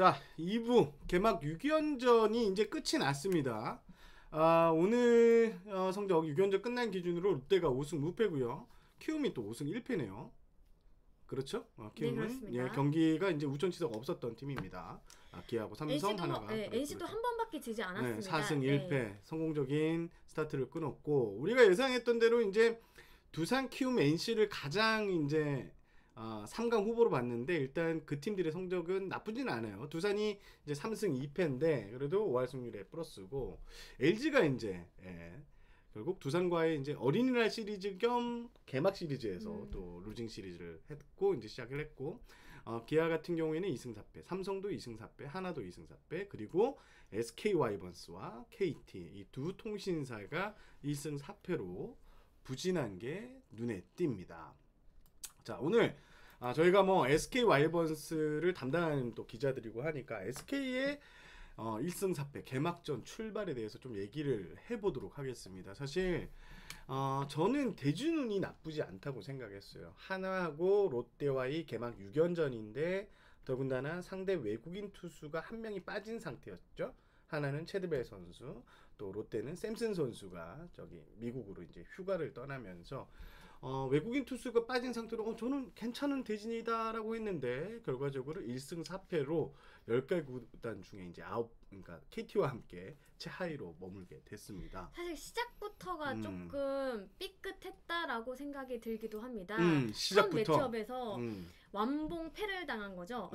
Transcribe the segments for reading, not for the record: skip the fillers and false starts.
자, 2부 개막 6연전이 이제 끝이 났습니다. 오늘 성적 6연전 끝난 기준으로 롯데가 5승 무패고요. 키움이 또 5승 1패네요. 그렇죠? 네, 키움은 그렇습니다. 경기가 이제 우천치사가 없었던 팀입니다. 기아하고 삼성 하나가 NC도 한 번밖에 지지 않았습니다. 4승 네. 1패 성공적인 스타트를 끊었고, 우리가 예상했던 대로 이제 두산, 키움, NC를 가장 이제 3강 후보로 봤는데, 일단 그 팀들의 성적은 나쁘진 않아요. 두산이 이제 3승 2패인데 그래도 5할 승률에 플러스고, LG가 이제 결국 두산과의 이제 어린이날 시리즈 겸 개막 시리즈에서 또 루징 시리즈를 했고 이제 시작을 했고, 기아 같은 경우에는 2승 4패, 삼성도 2승 4패, 하나도 2승 4패, 그리고 SK 와이번스와 KT 이 두 통신사가 2승 4패로 부진한 게 눈에 띕니다. 자, 오늘 저희가 뭐 SK 와이번스를 담당하는 또 기자들이고 하니까 SK의 1승 4패 개막전 출발에 대해서 좀 얘기를 해보도록 하겠습니다. 사실 저는 대진운이 나쁘지 않다고 생각했어요. 하나하고 롯데와의 개막 6연전인데 더군다나 상대 외국인 투수가 한 명이 빠진 상태였죠. 하나는 체드벨 선수, 또 롯데는 샘슨 선수가 저기 미국으로 이제 휴가를 떠나면서 외국인 투수가 빠진 상태로 저는 괜찮은 대진이다라고 했는데, 결과적으로 1승 4패로 10개 구단 중에 이제 9, 그러니까 KT와 함께 최하위로 머물게 됐습니다. 사실 시작부터가 조금 삐끗했다라고 생각이 들기도 합니다. 시작부터 첫 매치업에서 완봉 패를 당한 거죠.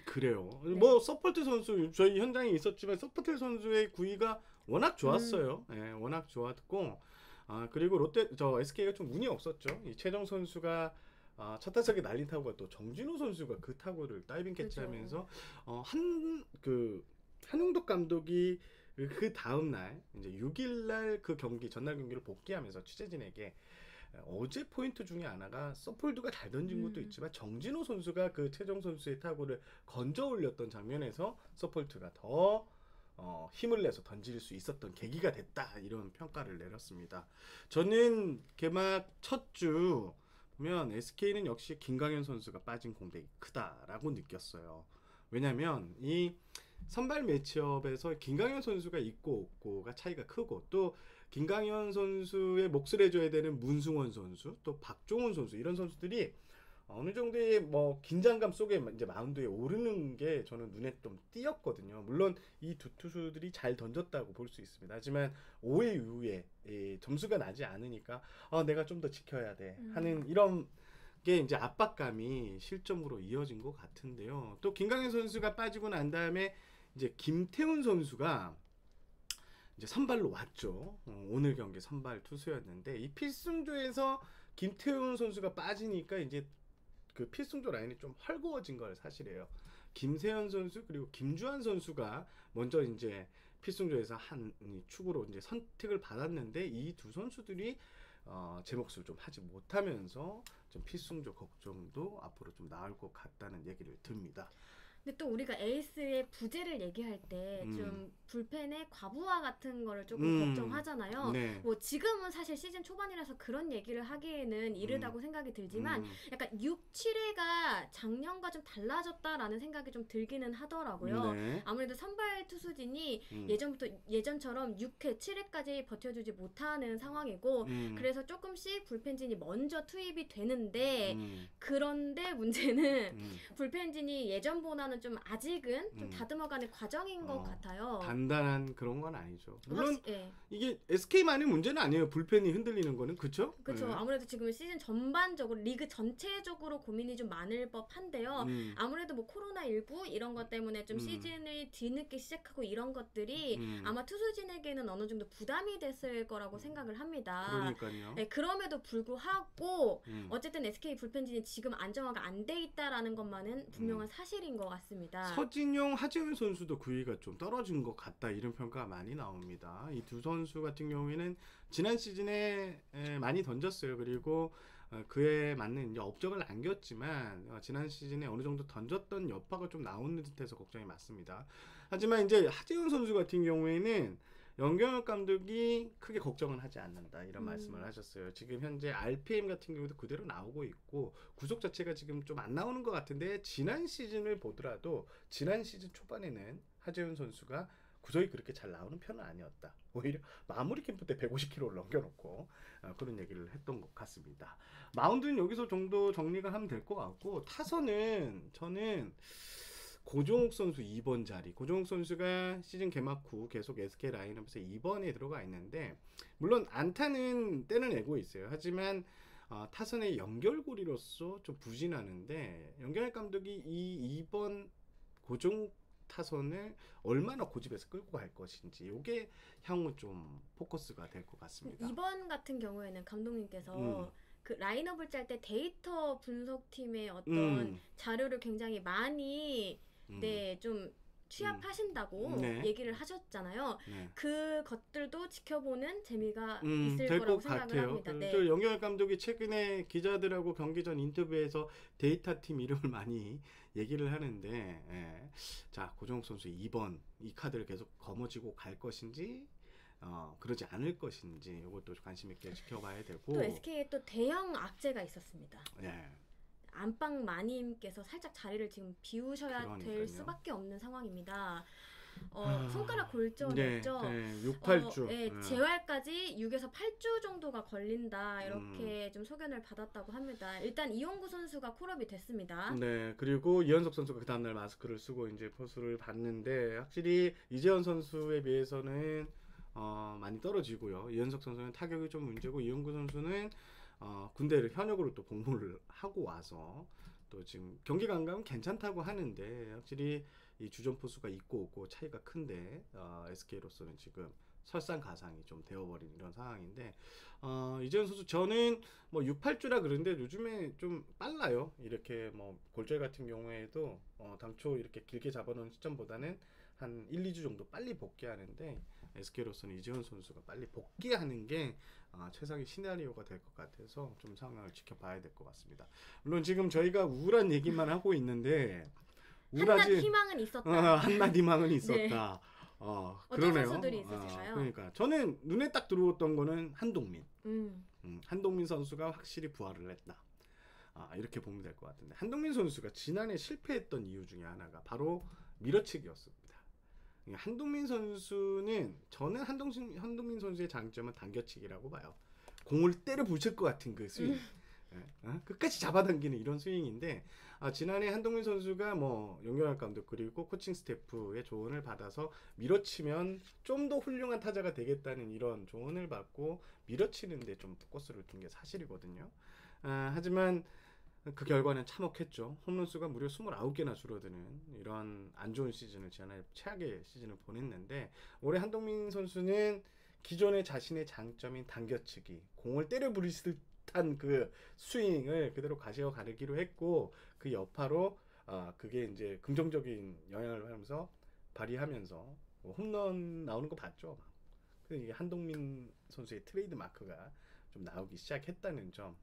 그래요. 네. 뭐 서폴트 선수 저희 현장에 있었지만 서폴트 선수의 구위가 워낙 좋았어요. 워낙 좋았고, 그리고 롯데 SK가 좀 운이 없었죠. 이 최정 선수가 첫 타석에 날린 타구가 또 정진호 선수가 그 타구를 다이빙 캐치하면서 한용덕 감독이 그 다음 날 이제 6일 날 그 경기 전날 경기를 복귀하면서 취재진에게 어제 포인트 중에 하나가 서폴드가 잘 던진 것도 있지만 정진호 선수가 그 최정 선수의 타구를 건져 올렸던 장면에서 서폴트가 더 힘을 내서 던질 수 있었던 계기가 됐다, 이런 평가를 내렸습니다. 저는 개막 첫 주 보면 SK는 역시 김강현 선수가 빠진 공백이 크다라고 느꼈어요. 왜냐면 이 선발 매치업에서 김강현 선수가 있고 없고가 차이가 크고, 또 김강현 선수의 몫을 해줘야 되는 문승원 선수, 또 박종훈 선수, 이런 선수들이 어느 정도의 뭐 긴장감 속에 이제 마운드에 오르는 게 저는 눈에 좀 띄었거든요. 물론 이 두 투수들이 잘 던졌다고 볼 수 있습니다. 하지만 5회 이후에 점수가 나지 않으니까 내가 좀 더 지켜야 돼 하는 이런 게 이제 압박감이 실점으로 이어진 것 같은데요. 또 김강현 선수가 빠지고 난 다음에 이제 김태훈 선수가 이제 선발로 왔죠. 오늘 경기 선발 투수였는데, 이 필승조에서 김태훈 선수가 빠지니까 이제 그 필승조 라인이 좀 헐거워진 걸 사실이에요. 김세현 선수 그리고 김주환 선수가 먼저 이제 필승조에서 한 축으로 이제 선택을 받았는데, 이 두 선수들이 제 몫을 좀 하지 못하면서 좀 필승조 걱정도 앞으로 좀 나올 것 같다는 얘기를 듭니다. 근데 또 우리가 에이스의 부재를 얘기할 때 좀 불펜의 과부하 같은 거를 조금 걱정하잖아요. 네. 뭐 지금은 사실 시즌 초반이라서 그런 얘기를 하기에는 이르다고 생각이 들지만 약간 6, 7회가 작년과 좀 달라졌다라는 생각이 좀 들기는 하더라고요. 네. 아무래도 선발 투수진이 예전처럼 6회, 7회까지 버텨주지 못하는 상황이고, 그래서 조금씩 불펜진이 먼저 투입이 되는데, 그런데 문제는 불펜진이 예전보다는 좀 아직은 좀 다듬어가는 과정인 것 같아요. 단단한 그런 건 아니죠. 물론 예. 이게 SK만의 문제는 아니에요. 불펜이 흔들리는 거는. 그렇죠? 그렇죠. 네. 아무래도 지금 시즌 전반적으로 리그 전체적으로 고민이 좀 많을 법한데요. 아무래도 뭐 코로나19 이런 것 때문에 좀 시즌을 뒤늦게 시작하고 이런 것들이 아마 투수진에게는 어느 정도 부담이 됐을 거라고 생각을 합니다. 그러니까요. 네, 그럼에도 불구하고 어쨌든 SK 불펜진이 지금 안정화가 안 돼 있다라는 것만은 분명한 사실인 것 같습니다. 서진용, 하재훈 선수도 구위가 좀 떨어진 것 같다, 이런 평가가 많이 나옵니다. 이 두 선수 같은 경우에는 지난 시즌에 많이 던졌어요. 그리고 그에 맞는 이제 업적을 남겼지만 지난 시즌에 어느 정도 던졌던 여파가 좀 나오는 듯해서 걱정이 많습니다. 하지만 이제 하재훈 선수 같은 경우에는 연경엽 감독이 크게 걱정은 하지 않는다 이런 말씀을 하셨어요. 지금 현재 RPM 같은 경우도 그대로 나오고 있고 구속 자체가 지금 좀 안 나오는 것 같은데 지난 시즌을 보더라도 지난 시즌 초반에는 하재훈 선수가 구속이 그렇게 잘 나오는 편은 아니었다. 오히려 마무리 캠프 때 150kg를 넘겨놓고 그런 얘기를 했던 것 같습니다. 마운드는 여기서 정도 정리가 하면 될 것 같고 타선은 저는 고종욱 선수 2번 자리. 고종욱 선수가 시즌 개막 후 계속 SK 라인업에서 2번에 들어가 있는데 물론 안타는 떼어내고 있어요. 하지만 타선의 연결고리로서 좀 부진하는데 연결 감독이 이 2번 고종욱 타선을 얼마나 고집해서 끌고 갈 것인지 이게 향후 좀 포커스가 될 것 같습니다. 이번 같은 경우에는 감독님께서 그 라인업을 짤 때 데이터 분석팀의 어떤 자료를 굉장히 많이 좀 취합하신다고 얘기를 하셨잖아요. 그 것들도 지켜보는 재미가 있을 거라고 생각을 합니다. 네. 영경엽 감독이 최근에 기자들하고 경기 전 인터뷰에서 데이터 팀 이름을 많이 얘기를 하는데 자 고종욱 선수 2번 이 카드를 계속 거머쥐고 갈 것인지 그러지 않을 것인지 이것도 관심 있게 지켜봐야 되고 또 SK에 또 대형 악재가 있었습니다. 네. 안방 마님께서 살짝 자리를 지금 비우셔야 그러니까요. 될 수밖에 없는 상황입니다. 손가락 골절이었죠. 네, 6, 8주. 재활까지 6에서 8주 정도가 걸린다 이렇게 좀 소견을 받았다고 합니다. 일단 이용구 선수가 콜업이 됐습니다. 네, 그리고 이현석 선수가 그 다음날 마스크를 쓰고 이제 포수를 봤는데 확실히 이재현 선수에 비해서는 많이 떨어지고요. 이현석 선수는 타격이 좀 문제고 이용구 선수는 군대를 현역으로 또 복무를 하고 와서 또 지금 경기 감각은 괜찮다고 하는데 확실히 이 주전 포수가 있고 없고 차이가 큰데 SK로서는 지금 설상가상이 좀 되어버린 이런 상황인데 이재현 선수 저는 뭐 6, 8주라 그러는데 요즘에 좀 빨라요. 이렇게 뭐 골절 같은 경우에도 당초 이렇게 길게 잡아놓은 시점보다는 한 1, 2주 정도 빨리 복귀하는데 SK로서는 이재현 선수가 빨리 복귀하는 게 최상의 시나리오가 될 것 같아서 좀 상황을 지켜봐야 될 것 같습니다. 물론 지금 저희가 우울한 얘기만 하고 있는데 한낱 희망은 있었다. 한낱 희망은 있었다. 네. 어떤 그러네요. 선수들이 있으실까요? 그러니까 저는 눈에 딱 들어왔던 거는 한동민. 한동민 선수가 확실히 부활을 했다. 이렇게 보면 될 것 같은데 한동민 선수가 지난해 실패했던 이유 중에 하나가 바로 밀어치기였습니다. 한동민 선수는 저는 한동민 선수의 장점은 당겨치기라고 봐요. 공을 때려 부실 것 같은 그 스윙. 끝까지 잡아당기는 이런 스윙인데 지난해 한동민 선수가 뭐 영경엽 감독 그리고 코칭 스태프의 조언을 받아서 밀어치면 좀 더 훌륭한 타자가 되겠다는 이런 조언을 받고 밀어치는데 좀 포커스를 둔 게 사실이거든요. 하지만 그 결과는 참혹했죠. 홈런 수가 무려 29개나 줄어드는 이런 안 좋은 시즌을 지난해 최악의 시즌을 보냈는데 올해 한동민 선수는 기존의 자신의 장점인 당겨치기, 공을 때려 부리실 듯한 그 스윙을 그대로 가시어 가르기로 했고 그 여파로 그게 이제 긍정적인 영향을 하면서 발휘하면서 홈런 나오는 거 봤죠. 이게 한동민 선수의 트레이드 마크가 좀 나오기 시작했다는 점.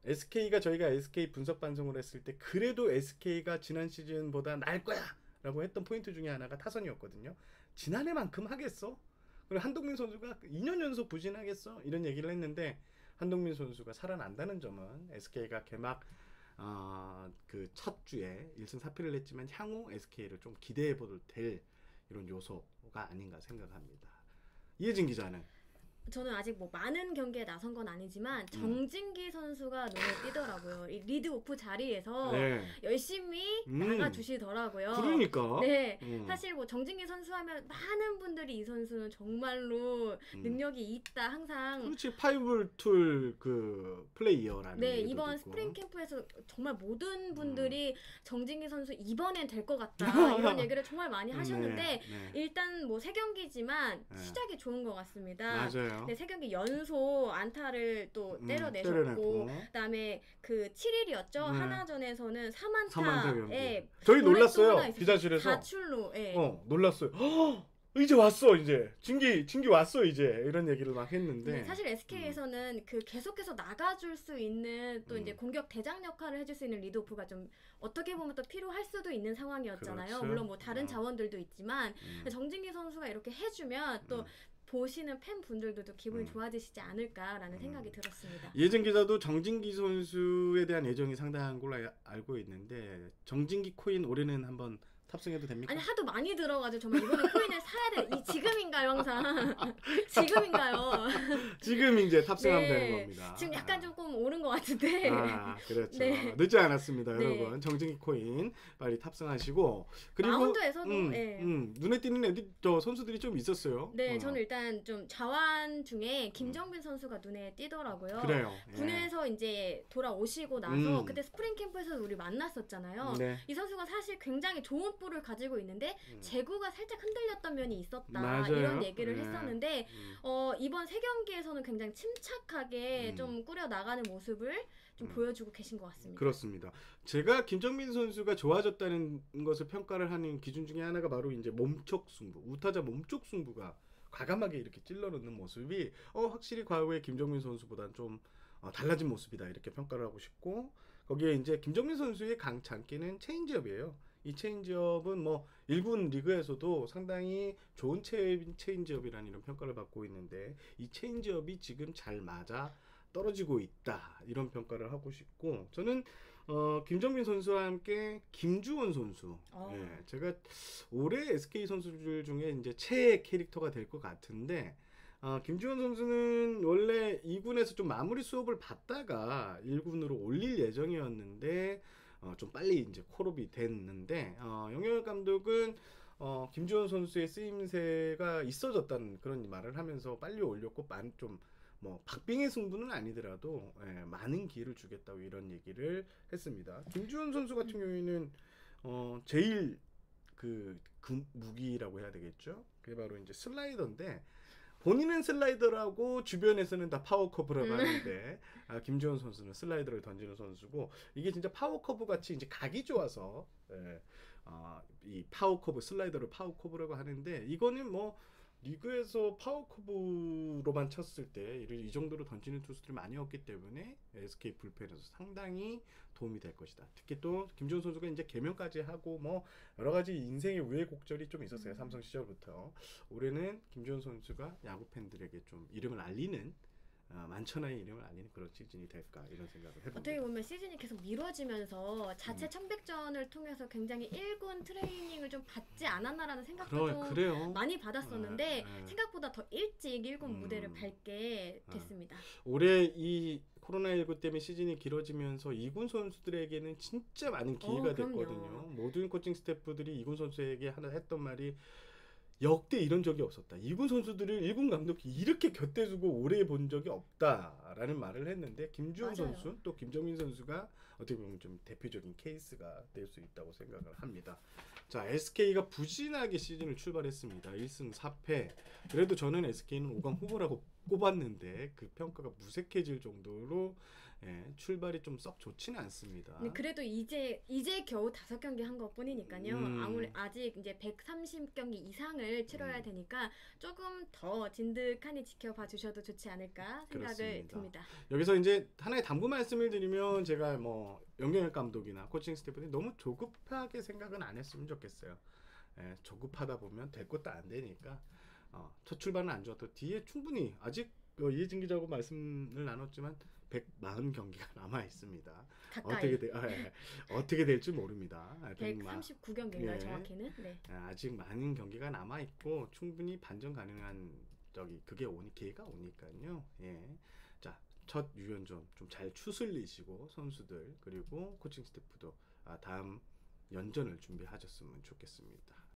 SK가 저희가 SK 분석 방송을 했을 때 그래도 SK가 지난 시즌보다 나을 거야 라고 했던 포인트 중에 하나가 타선이었거든요. 지난해만큼 하겠어? 그리고 한동민 선수가 2년 연속 부진하겠어? 이런 얘기를 했는데 한동민 선수가 살아난다는 점은 SK가 개막 그 첫 주에 1승 4패를 냈지만 향후 SK를 좀 기대해봐도 될 이런 요소가 아닌가 생각합니다. 이혜진 기자는? 저는 아직 뭐 많은 경기에 나선 건 아니지만 정진기 선수가 눈에 띄더라고요. 이 리드오프 자리에서 열심히 나가주시더라고요. 그러니까. 네, 사실 뭐 정진기 선수 하면 많은 분들이 이 선수는 정말로 능력이 있다 항상. 그렇지, 파이블툴 그 플레이어라는. 네, 이번 스프링 캠프에서 정말 모든 분들이 정진기 선수 이번엔 될 것 같다 이런 얘기를 정말 많이 하셨는데 일단 뭐 3경기지만 시작이 좋은 것 같습니다. 맞아요. 네, 3경기 연속 안타를 또 때려내셨고 그다음에 그 7일이었죠. 하나전에서는 3안타에 저희 놀랐어요. 기자실에서. 4출로. 놀랐어요. 이제 왔어 이제 진기 왔어 이제 이런 얘기를 막 했는데 네, 사실 SK에서는 그 계속해서 나가줄 수 있는 또 이제 공격 대장 역할을 해줄 수 있는 리드오프가 좀 어떻게 보면 또 필요할 수도 있는 상황이었잖아요. 그렇죠. 물론 뭐 다른 자원들도 있지만 정진기 선수가 이렇게 해주면 또 보시는 팬분들도 또 기분이 좋아지시지 않을까라는 생각이 들었습니다. 예전 기자도 정진기 선수에 대한 애정이 상당한 걸로 알고 있는데 정진기 코인 올해는 한번 탑승해도 됩니까? 아니 하도 많이 들어가지고 정말 이번에 코인을 사야 돼. 이 지금인가요 항상? 지금인가요? 지금 이제 탑승하면 네. 되는 겁니다. 지금 약간 조금 오른 것 같은데. 그렇죠. 네. 늦지 않았습니다, 네. 여러분. 정진기 코인 빨리 탑승하시고 그리고 마운드에서도 네. 눈에 띄는 애들 선수들이 좀 있었어요. 네, 저는 일단 좀 자완 중에 김정빈 선수가 눈에 띄더라고요. 그래요. 군에서 이제 돌아오시고 나서 그때 스프링 캠프에서 우리 만났었잖아요. 네. 이 선수가 사실 굉장히 좋은 볼을 가지고 있는데 제구가 살짝 흔들렸던 면이 있었다. 맞아요. 이런 얘기를 네. 했었는데 이번 세 경기에서는 굉장히 침착하게 좀 꾸려 나가는 모습을 좀 보여주고 계신 것 같습니다. 그렇습니다. 제가 김정민 선수가 좋아졌다는 것을 평가를 하는 기준 중에 하나가 바로 이제 몸쪽 승부, 우타자 몸쪽 승부가 과감하게 이렇게 찔러넣는 모습이 확실히 과거의 김정민 선수보다는 좀 달라진 모습이다 이렇게 평가를 하고 싶고 거기에 이제 김정민 선수의 장기는 체인지업이에요. 이 체인지업은 뭐 1군 리그에서도 상당히 좋은 체인지업이라는 이런 평가를 받고 있는데 이 체인지업이 지금 잘 맞아 떨어지고 있다 이런 평가를 하고 싶고 저는 김정민 선수와 함께 김주원 선수 제가 올해 SK 선수들 중에 이제 최애 캐릭터가 될 것 같은데 김주원 선수는 원래 2군에서 좀 마무리 수업을 받다가 1군으로 올릴 예정이었는데 좀 빨리 이제 콜업이 됐는데 영열 감독은 김주원 선수의 쓰임새가 있어졌다는 그런 말을 하면서 빨리 올렸고 좀 뭐 박빙의 승부는 아니더라도 많은 기회를 주겠다고 이런 얘기를 했습니다. 김주원 선수 같은 경우에는 제일 그 무기라고 해야 되겠죠. 그게 바로 이제 슬라이더인데 본인은 슬라이더라고 주변에서는 다 파워커브라고 하는데 김주원 선수는 슬라이더를 던지는 선수고 이게 진짜 파워커브 같이 이제 각이 좋아서 이 파워커브 슬라이더를 파워커브라고 하는데 이거는 뭐 리그에서 파워커브로만 쳤을 때 이 정도로 던지는 투수들이 많이 없기 때문에 SK 불펜에서 상당히 도움이 될 것이다. 특히 또 김주원 선수가 이제 개명까지 하고 뭐 여러 가지 인생의 우여곡절이 좀 있었어요. 삼성 시절부터. 올해는 김주원 선수가 야구 팬들에게 좀 이름을 알리는 만천하의 이름을 알리는 그런 시즌이 될까 이런 생각을 해봅니다. 어떻게 보면 시즌이 계속 미뤄지면서 자체 청백전을 통해서 굉장히 1군 트레이닝을 좀 받지 않았나라는 생각도 좀 그래요. 많이 받았었는데 생각보다 더 일찍 1군 무대를 밟게 됐습니다. 올해 이 코로나19 때문에 시즌이 길어지면서 2군 선수들에게는 진짜 많은 기회가 됐거든요. 모든 코칭 스태프들이 2군 선수에게 하나 했던 말이 역대 이런 적이 없었다. 2군 선수들을 1군 감독이 이렇게 곁에 두고 오래 본 적이 없다라는 말을 했는데 김주원 선수 또 김정민 선수가 어떻게 보면 좀 대표적인 케이스가 될 수 있다고 생각을 합니다. 자, SK가 부진하게 시즌을 출발했습니다. 1승 4패. 그래도 저는 SK는 5강 후보라고 꼽았는데 그 평가가 무색해질 정도로 출발이 좀 썩 좋지는 않습니다. 그래도 이제 겨우 5경기 한 것뿐이니까요. 아무리 아직 이제 130경기 이상을 치러야 되니까 조금 더 진득하니 지켜봐 주셔도 좋지 않을까 생각을 그렇습니다. 듭니다. 여기서 이제 하나의 당부 말씀을 드리면 제가 뭐 영경혁 감독이나 코칭 스태프들이 너무 조급하게 생각은 안 했으면 좋겠어요. 조급하다 보면 될 것도 안 되니까 첫 출발은 안 좋아도 뒤에 충분히 아직 이해진 기자하고 말씀을 나눴지만 140경기가 남아 있습니다. 어떻게 될지 모릅니다. 139경기인가요, 정확히는? 네. 아직 많은 경기가 남아 있고 충분히 반전 가능한 그게 기회가 오니까요. 자, 첫 유연전 좀 잘 추슬리시고 선수들 그리고 코칭 스태프도 다음 연전을 준비하셨으면 좋겠습니다.